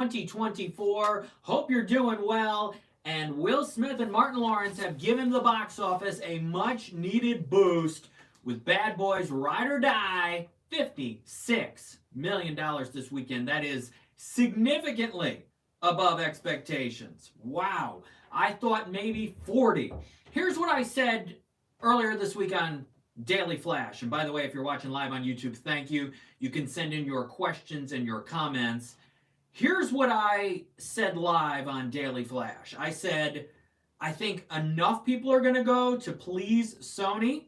2024. Hope you're doing well. And Will Smith and Martin Lawrence have given the box office a much needed boost with Bad Boys Ride or Die, $56 million this weekend. That is significantly above expectations. Wow. I thought maybe 40. Here's what I said earlier this week on Daily Flash. And by the way, if you're watching live on YouTube, thank you. You can send in your questions and your comments. Here's what I said live on Daily Flash. I said, I think enough people are going to go to please Sony,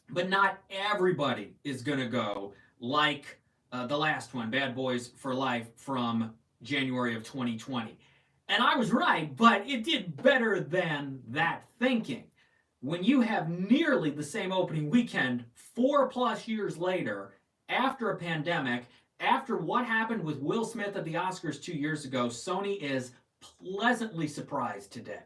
but not everybody is going to go like the last one, Bad Boys for Life from January of 2020. And I was right, but it did better than that thinking. When you have nearly the same opening weekend 4+ years later, after a pandemic, after what happened with Will Smith at the Oscars 2 years ago, Sony is pleasantly surprised today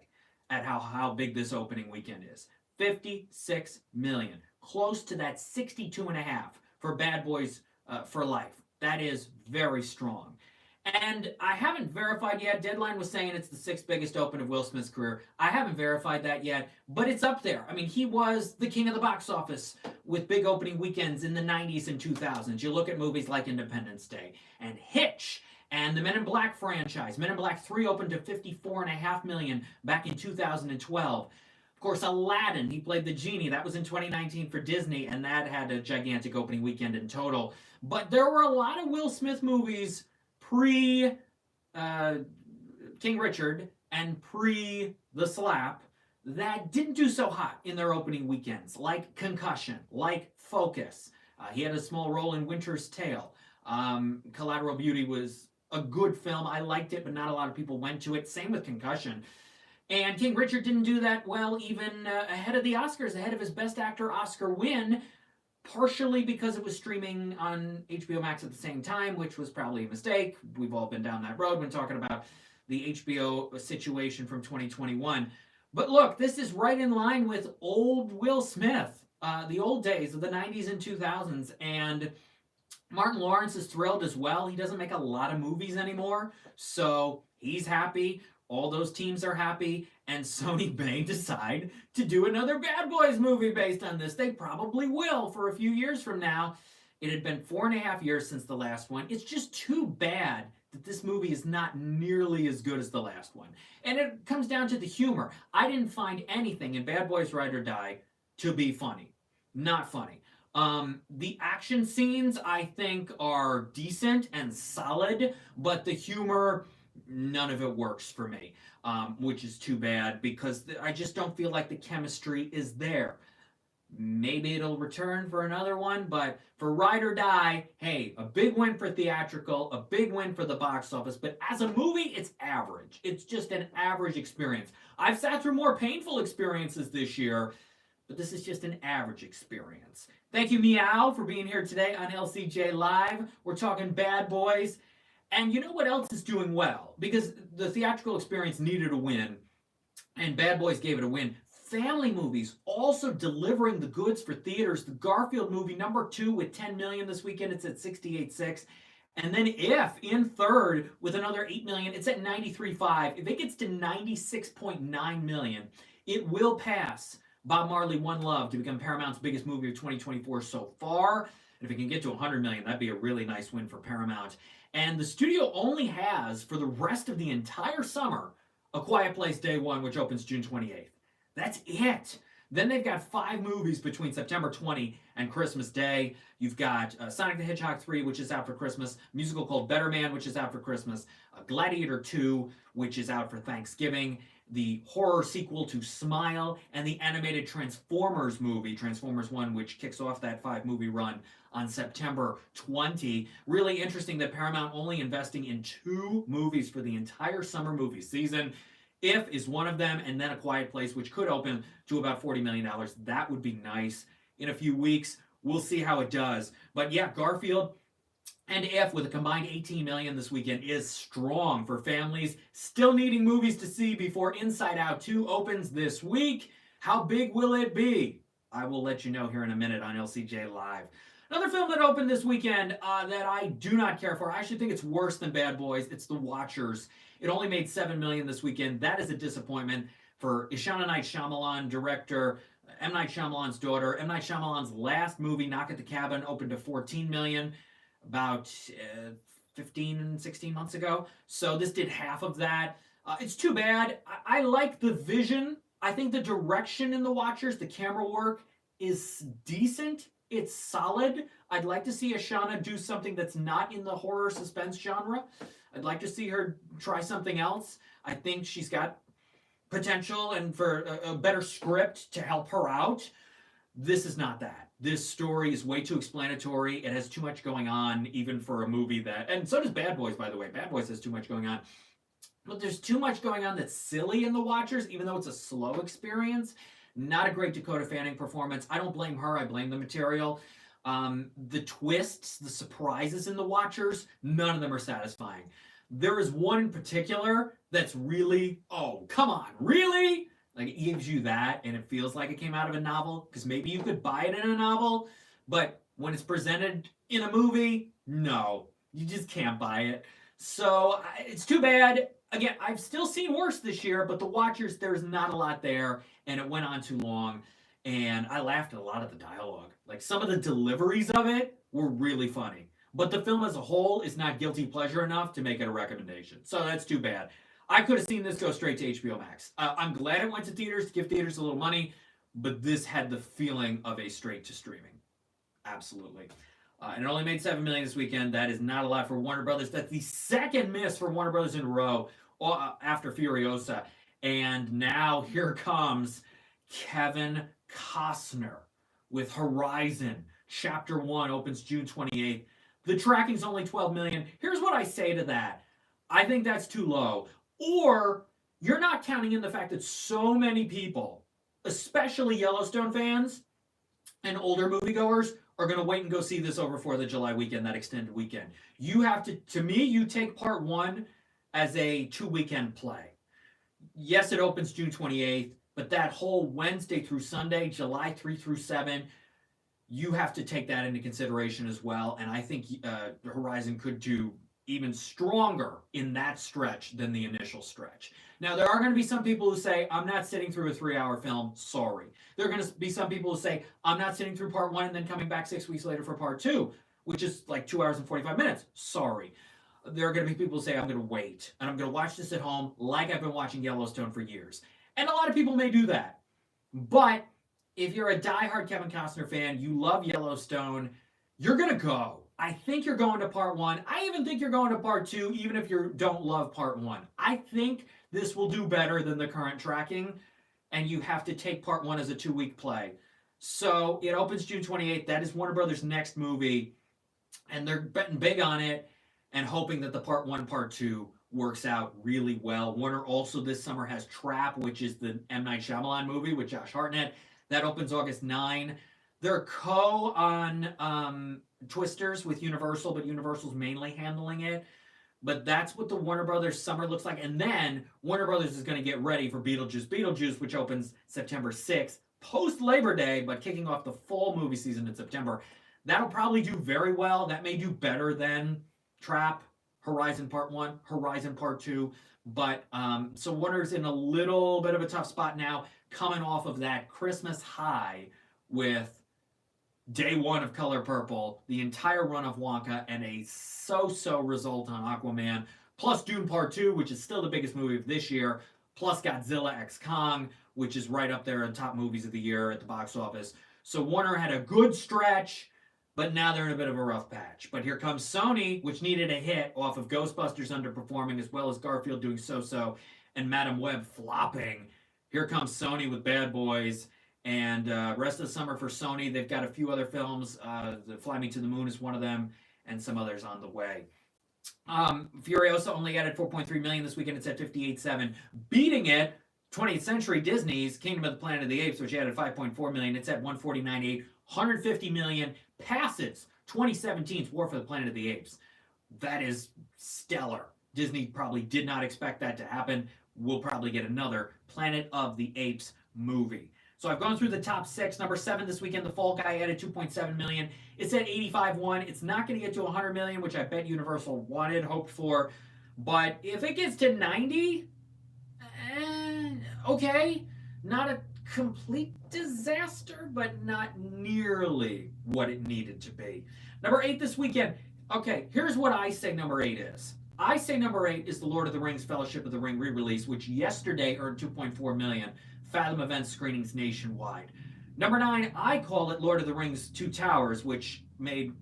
at how big this opening weekend is. 56 million, close to that 62.5 for Bad Boys for Life. That is very strong. And I haven't verified yet. Deadline was saying it's the 6th biggest open of Will Smith's career. I haven't verified that yet, but it's up there. I mean, he was the king of the box office with big opening weekends in the 90s and 2000s. You look at movies like Independence Day and Hitch and the Men in Black franchise. Men in Black 3 opened to 54.5 million back in 2012. Of course, Aladdin, he played the genie. That was in 2019 for Disney, and that had a gigantic opening weekend in total. But there were a lot of Will Smith movies pre King Richard and pre The Slap that didn't do so hot in their opening weekends, like Concussion, like Focus. He had a small role in Winter's Tale. Collateral Beauty was a good film. I liked it, but not a lot of people went to it. Same with Concussion. And King Richard didn't do that well even ahead of the Oscars, ahead of his Best Actor Oscar win, partially because it was streaming on HBO Max at the same time, which was probably a mistake. We've all been down that road when talking about the HBO situation from 2021. But look, this is right in line with old Will Smith, the old days of the 90s and 2000s. And Martin Lawrence is thrilled as well. He doesn't make a lot of movies anymore, so he's happy. All those teams are happy, and Sony may decide to do another Bad Boys movie based on this. They probably will for a few years from now. It had been 4.5 years since the last one. It's just too bad that this movie is not nearly as good as the last one. And it comes down to the humor. I didn't find anything in Bad Boys Ride or Die to be funny. Not funny. The action scenes, I think, are decent and solid, but the humor, none of it works for me, which is too bad because I just don't feel like the chemistry is there. Maybe it'll return for another one, but for Ride or Die, hey, a big win for theatrical, a big win for the box office, but as a movie, it's average. It's just an average experience. I've sat through more painful experiences this year, but this is just an average experience. Thank you, Meow, for being here today on LCJ Live. We're talking Bad Boys. And you know what else is doing well? Because the theatrical experience needed a win, and Bad Boys gave it a win. Family movies also delivering the goods for theaters. The Garfield movie, #2 with 10 million this weekend. It's at 68.6. And then If in third with another 8 million. It's at 93.5. If it gets to 96.9 million, it will pass Bob Marley One Love to become Paramount's biggest movie of 2024 so far. And if it can get to 100 million, that'd be a really nice win for Paramount. And the studio only has, for the rest of the entire summer, A Quiet Place Day 1, which opens June 28th. That's it. Then they've got 5 movies between September 20 and Christmas Day. You've got Sonic the Hedgehog 3, which is out for Christmas, a musical called Better Man, which is out for Christmas, Gladiator 2, which is out for Thanksgiving, the horror sequel to Smile, and the animated Transformers movie, Transformers 1, which kicks off that 5-movie run on September 20. Really interesting that Paramount only investing in 2 movies for the entire summer movie season. If is one of them, and then A Quiet Place, which could open to about $40 million. That would be nice in a few weeks. We'll see how it does. But yeah, Garfield and If, with a combined 18 million this weekend, is strong for families still needing movies to see before Inside Out 2 opens this week. How big will it be? I will let you know here in a minute on LCJ Live. Another film that opened this weekend that I do not care for. I actually think it's worse than Bad Boys. It's The Watchers. It only made $7 million this weekend. That is a disappointment for Ishana Night Shyamalan, director, M. Night Shyamalan's daughter. M. Night Shyamalan's last movie, Knock at the Cabin, opened to $14 million about 15, 16 months ago. So this did half of that. It's too bad. I like the vision. I think the direction in The Watchers, the camera work, is decent. It's solid. I'd like to see Ashana do something that's not in the horror suspense genre. I'd like to see her try something else. I think she's got potential and for a better script to help her out. This is not that. This story is way too explanatory. It has too much going on, even for a movie that, and so does Bad Boys, by the way. Bad Boys has too much going on. But there's too much going on that's silly in The Watchers, even though it's a slow experience. Not a great Dakota Fanning performance. I don't blame her. I blame the material. The twists, the surprises in The Watchers, none of them are satisfying. There is one in particular that's really, oh, come on, really? Like, it gives you that, and it feels like it came out of a novel, because maybe you could buy it in a novel, but when it's presented in a movie, no, you just can't buy it. So, it's too bad. Again, I've still seen worse this year, but The Watchers, there's not a lot there, and it went on too long, and I laughed at a lot of the dialogue. Like, some of the deliveries of it were really funny. But the film as a whole is not guilty pleasure enough to make it a recommendation. So that's too bad. I could have seen this go straight to HBO Max. I'm glad it went to theaters to give theaters a little money, but this had the feeling of a straight to streaming. Absolutely. And it only made $7 million this weekend. That is not a lot for Warner Brothers. That's the second miss for Warner Brothers in a row after Furiosa. And now here comes Kevin Costner with Horizon. Chapter 1 opens June 28th. The tracking's only $12 million. Here's what I say to that. I think that's too low. Or you're not counting in the fact that so many people, especially Yellowstone fans and older moviegoers, are going to wait and go see this over 4th of July weekend, that extended weekend. You have to me, you take part 1 as a 2-weekend play. Yes, it opens June 28th, but that whole Wednesday through Sunday, July 3 through 7, you have to take that into consideration as well. And I think Horizon could do even stronger in that stretch than the initial stretch. Now, there are going to be some people who say, I'm not sitting through a 3-hour film. Sorry. There are going to be some people who say, I'm not sitting through part 1 and then coming back 6 weeks later for part 2, which is like 2 hours and 45 minutes. Sorry. There are going to be people who say, I'm going to wait, and I'm going to watch this at home like I've been watching Yellowstone for years. And a lot of people may do that. But if you're a diehard Kevin Costner fan, you love Yellowstone, you're going to go. I think you're going to part 1. I even think you're going to part 2, even if you don't love part 1. I think this will do better than the current tracking, and you have to take part 1 as a 2-week play. So it opens June 28th. That is Warner Brothers' next movie, and they're betting big on it and hoping that the part 1, part 2 works out really well. Warner also this summer has Trap, which is the M. Night Shyamalan movie with Josh Hartnett. That opens August 9. They're on Twisters with Universal, but Universal's mainly handling it. But that's what the Warner Brothers summer looks like. And then Warner Brothers is going to get ready for Beetlejuice, which opens September 6th, post-Labor Day, but kicking off the fall movie season in September. That'll probably do very well. That may do better than Trap, Horizon Part 1, Horizon Part 2. But so Warner's in a little bit of a tough spot now, coming off of that Christmas high with day 1 of Color Purple, the entire run of Wonka, and a so-so result on Aquaman, plus Dune Part 2, which is still the biggest movie of this year, plus Godzilla x Kong, which is right up there in top movies of the year at the box office. So Warner had a good stretch, but now they're in a bit of a rough patch. But here comes Sony, which needed a hit off of Ghostbusters underperforming, as well as Garfield doing so-so, and Madam Web flopping. Here comes Sony with Bad Boys. And rest of the summer for Sony, they've got a few other films. The Fly Me to the Moon is one of them, and some others on the way. Furiosa only added $4.3 million this weekend. It's at $58.7, beating it 20th Century Disney's Kingdom of the Planet of the Apes, which added $5.4 million. It's at $149.8, $150 million. Passes 2017's War for the Planet of the Apes. That is stellar. Disney probably did not expect that to happen. We'll probably get another Planet of the Apes movie. So I've gone through the top 6. Number 7 this weekend, The Fall Guy, added 2.7 million. It's at 85.1. It's not going to get to 100 million, which I bet Universal wanted, hoped for. But if it gets to 90, okay, not a complete disaster, but not nearly what it needed to be. Number 8 this weekend. Okay, here's what I say number 8 is. I say number 8 is The Lord of the Rings Fellowship of the Ring re-release, which yesterday earned 2.4 million. Fathom Events screenings nationwide. Number 9, I call it Lord of the Rings Two Towers, which made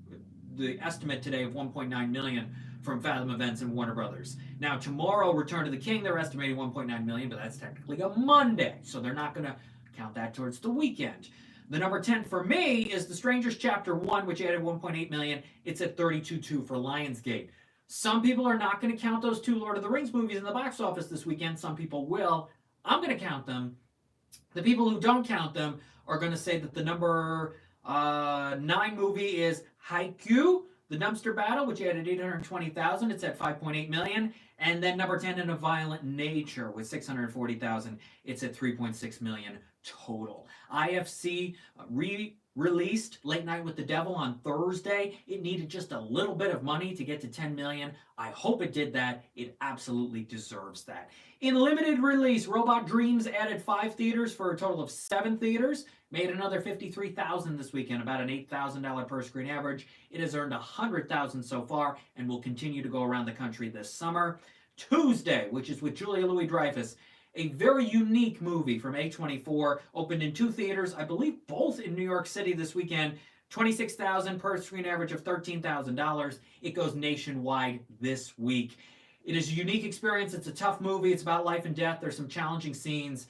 the estimate today of 1.9 million from Fathom Events and Warner Brothers. Now, tomorrow, Return of the King, they're estimating 1.9 million, but that's technically a Monday, so they're not going to count that towards the weekend. The number 10 for me is The Strangers Chapter 1, which added 1.8 million. It's at 32.2 for Lionsgate. Some people are not going to count those 2 Lord of the Rings movies in the box office this weekend. Some people will. I'm going to count them. The people who don't count them are going to say that the number 9 movie is Haikyuu, The Dumpster Battle, which added 820,000. It's at 5.8 million. And then number 10, In a Violent Nature, with 640,000. It's at 3.6 million total. IFC released Late Night with the Devil on Thursday. It needed just a little bit of money to get to 10 million. I hope it did that. It absolutely deserves that. In limited release, Robot Dreams added 5 theaters for a total of 7 theaters. Made another 53,000 this weekend, about an $8,000 per screen average. It has earned 100,000 so far and will continue to go around the country this summer. Tuesday, which is with Julia Louis-Dreyfus, a very unique movie from A24, opened in 2 theaters, I believe both in New York City this weekend. 26,000 per screen average of $13,000. It goes nationwide this week. It is a unique experience. It's a tough movie. It's about life and death. There's some challenging scenes.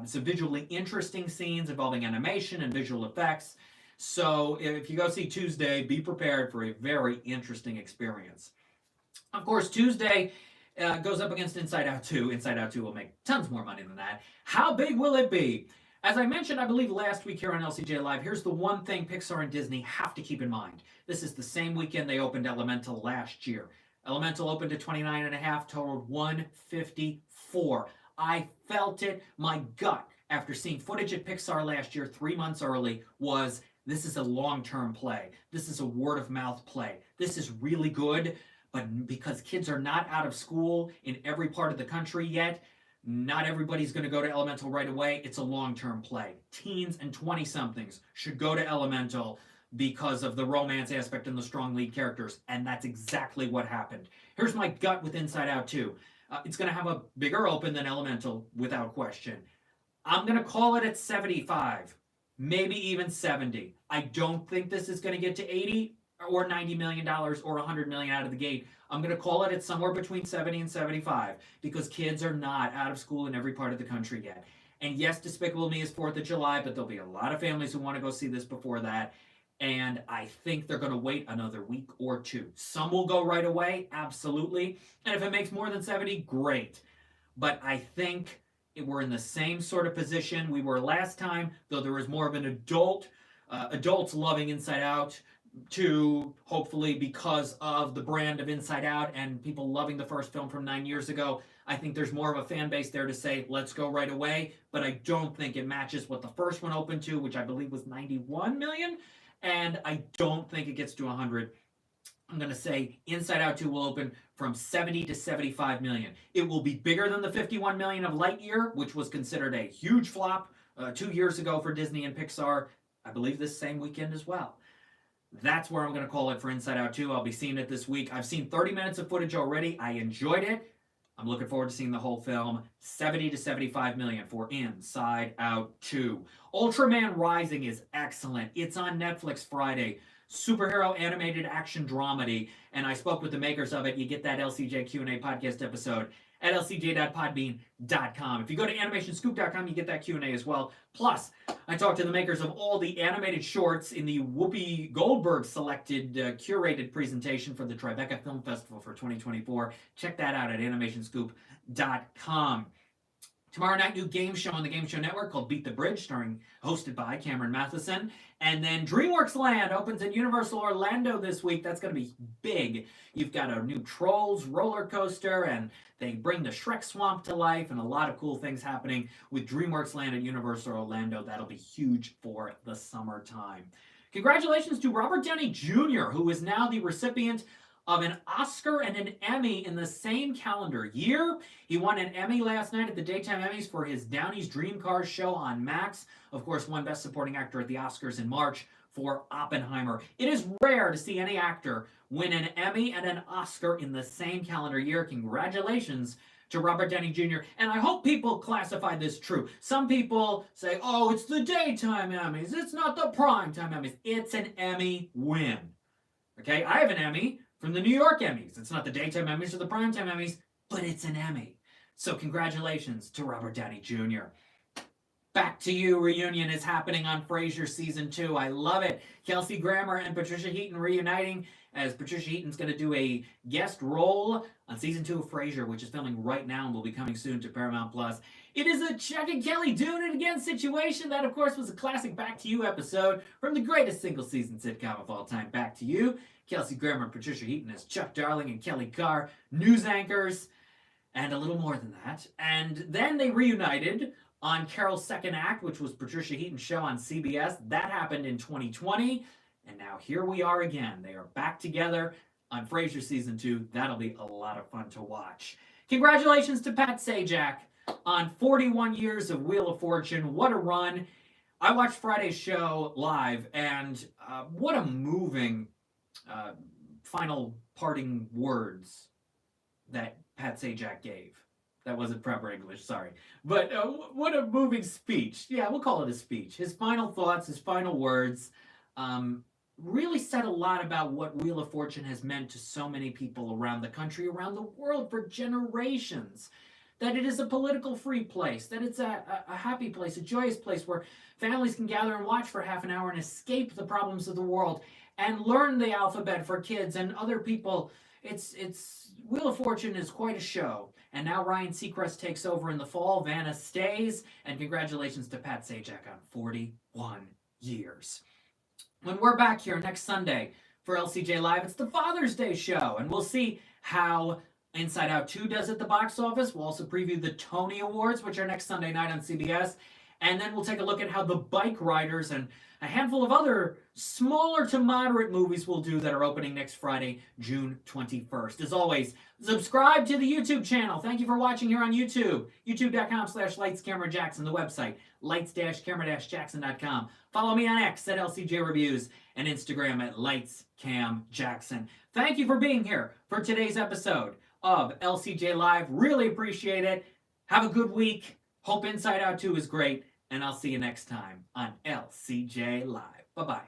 Some visually interesting scenes involving animation and visual effects. So if you go see Tuesday, be prepared for a very interesting experience. Of course, Tuesday goes up against Inside Out 2. Inside Out 2 will make tons more money than that. How big will it be? As I mentioned, I believe last week here on LCJ Live, here's the one thing Pixar and Disney have to keep in mind. This is the same weekend they opened Elemental last year. Elemental opened at 29.5, totaled 154. I felt it. My gut, after seeing footage at Pixar last year, 3 months early, was this is a long-term play. This is a word-of-mouth play. This is really good, but because kids are not out of school in every part of the country yet, not everybody's going to go to Elemental right away. It's a long-term play. Teens and 20-somethings should go to Elemental because of the romance aspect and the strong lead characters, and that's exactly what happened. Here's my gut with Inside Out 2. It's going to have a bigger open than Elemental, without question. I'm going to call it at 75, maybe even 70. I don't think this is going to get to 80 or $90 million or $100 million out of the gate. I'm going to call it at somewhere between 70 and 75 because kids are not out of school in every part of the country yet. And yes, Despicable Me is 4th of July, but there'll be a lot of families who want to go see this before that. And I think they're going to wait another week or 2. Some will go right away, absolutely. And if it makes more than 70, great. But I think we're in the same sort of position we were last time, though there was more of an adults loving Inside Out 2, hopefully because of the brand of Inside Out and people loving the first film from 9 years ago. I think there's more of a fan base there to say, let's go right away. But I don't think it matches what the first one opened to, which I believe was 91 million. And I don't think it gets to 100. I'm going to say Inside Out 2 will open from 70 to 75 million. It will be bigger than the 51 million of Lightyear, which was considered a huge flop 2 years ago for Disney and Pixar. I believe this same weekend as well. That's where I'm going to call it for Inside Out 2. I'll be seeing it this week. I've seen 30 minutes of footage already. I enjoyed it. I'm looking forward to seeing the whole film. 70 to 75 million for Inside Out 2. Ultraman Rising is excellent. It's on Netflix Friday. Superhero animated action dramedy. And I spoke with the makers of it. You get that LCJ Q&A podcast episode at lcj.podbean.com. If you go to animationscoop.com, you get that Q&A as well. Plus, I talked to the makers of all the animated shorts in the Whoopi Goldberg selected curated presentation for the Tribeca Film Festival for 2024. Check that out at animationscoop.com. Tomorrow night, new game show on the Game Show Network called Beat the Bridge, hosted by Cameron Matheson. And then DreamWorks Land opens at Universal Orlando this week. That's going to be big. You've got a new Trolls roller coaster, and they bring the Shrek Swamp to life, and a lot of cool things happening with DreamWorks Land at Universal Orlando. That'll be huge for the summertime. Congratulations to Robert Downey Jr., who is now the recipient of an Oscar and an Emmy in the same calendar year. He won an Emmy last night at the Daytime Emmys for his Downey's Dream Cars show on Max. Of course, won Best Supporting Actor at the Oscars in March for Oppenheimer. It is rare to see any actor win an Emmy and an Oscar in the same calendar year. Congratulations to Robert Downey Jr. And I hope people classify this true. Some people say, oh, it's the Daytime Emmys. It's not the Primetime Emmys. It's an Emmy win. Okay, I have an Emmy from the New York Emmys. It's not the Daytime Emmys or the Primetime Emmys, but it's an Emmy. So congratulations to Robert Downey Jr. Back to You reunion is happening on Frasier Season 2. I love it. Kelsey Grammer and Patricia Heaton reuniting, as Patricia Heaton's going to do a guest role on Season 2 of Frasier, which is filming right now and will be coming soon to Paramount+. It is a Chuck and Kelly doing it again situation. That, of course, was a classic Back to You episode from the greatest single-season sitcom of all time, Back to You. Kelsey Grammer and Patricia Heaton as Chuck Darling and Kelly Carr, news anchors, and a little more than that. And then they reunited on Carol's Second Act, which was Patricia Heaton's show on CBS. That happened in 2020. And now here we are again. They are back together on Frasier Season 2. That'll be a lot of fun to watch. Congratulations to Pat Sajak on 41 years of Wheel of Fortune. What a run. I watched Friday's show live, and what a moving final parting words that Pat Sajak gave. That wasn't proper English, sorry. But what a moving speech. Yeah, we'll call it a speech. His final thoughts, his final words, really said a lot about what Wheel of Fortune has meant to so many people around the country, around the world for generations. That it is a political free place, that it's a happy place, a joyous place where families can gather and watch for half an hour and escape the problems of the world and learn the alphabet for kids and other people. It's Wheel of Fortune is quite a show. And now Ryan Seacrest takes over in the fall. Vanna stays. And congratulations to Pat Sajak on 41 years. When we're back here next Sunday for LCJ Live, it's the Father's Day show. And we'll see how Inside Out 2 does at the box office. We'll also preview the Tony Awards, which are next Sunday night on CBS. And then we'll take a look at how The Bike Riders and a handful of other smaller to moderate movies we'll do that are opening next Friday, June 21st. As always, subscribe to the YouTube channel. Thank you for watching here on YouTube. YouTube.com/LightsCameraJackson, the website, lights-camera-jackson.com. Follow me on X at LCJ Reviews and Instagram at LightsCamJackson. Thank you for being here for today's episode of LCJ Live. Really appreciate it. Have a good week. Hope Inside Out 2 is great. And I'll see you next time on LCJ Live. Bye-bye.